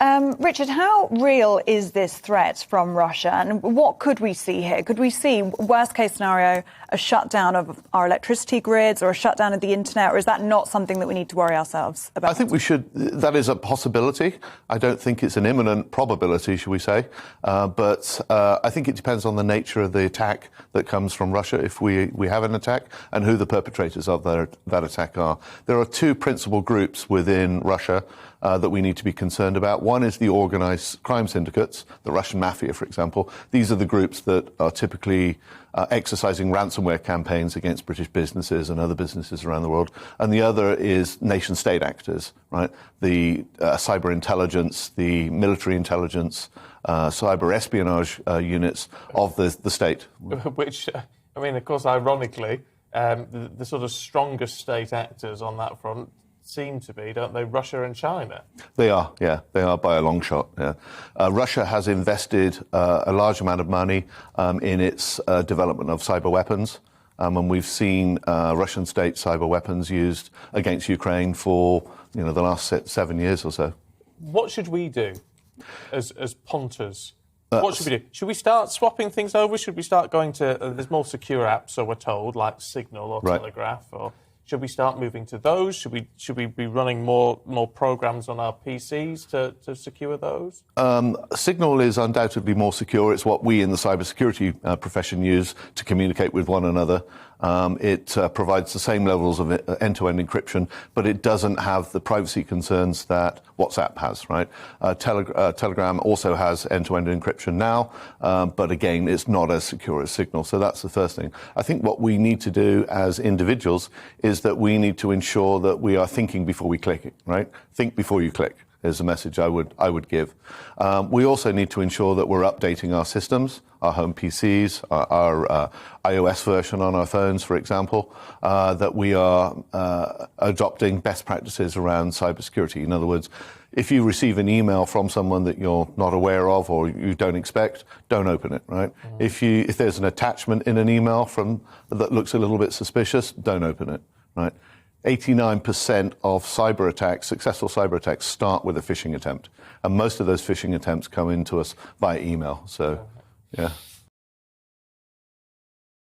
Richard, how real is this threat from Russia, and what could we see here? Could we see, worst case scenario, a shutdown of our electricity grids or a shutdown of the internet, or is that not something that we need to worry ourselves about? I think we should. That is a possibility. I don't think it's an imminent probability, should we say. But I think it depends on the nature of the attack that comes from Russia, if we have an attack, and who the perpetrators of that attack are. There are two principal groups within Russia that we need to be concerned about. One is the organised crime syndicates, the Russian mafia, for example. These are the groups that are typically exercising ransomware campaigns against British businesses and other businesses around the world. And the other is nation-state actors, right? The cyber intelligence, the military intelligence, cyber espionage units of the state. Which, I mean, of course, ironically, the sort of strongest state actors on that front seem to be, don't they, Russia and China? They are, yeah. They are by a long shot, yeah. Russia has invested a large amount of money in its development of cyber weapons. And we've seen Russian state cyber weapons used against Ukraine for, the last 7 years or so. What should we do as punters? What should we do? Should we start swapping things over? Should we start going to, there's more secure apps, so we're told, like Signal or Telegraph, or should we start moving to those? Should we be running more programs on our PCs to secure those? Signal is undoubtedly more secure. It's what we in the cybersecurity profession use to communicate with one another. It provides the same levels of end-to-end encryption, but it doesn't have the privacy concerns that WhatsApp has, right? Telegram also has end-to-end encryption now, but again, it's not as secure as Signal. So that's the first thing. I think what we need to do as individuals is that we need to ensure that we are thinking before we click it, right? Think before you click is the message I would give. We also need to ensure that we're updating our systems, our home PCs, our iOS version on our phones, for example, that we are adopting best practices around cybersecurity. In other words, if you receive an email from someone that you're not aware of or you don't expect, don't open it, right? If there's an attachment in an email that looks a little bit suspicious, don't open it, right? 89% of successful cyber attacks start with a phishing attempt. And most of those phishing attempts come into us via email. So, yeah.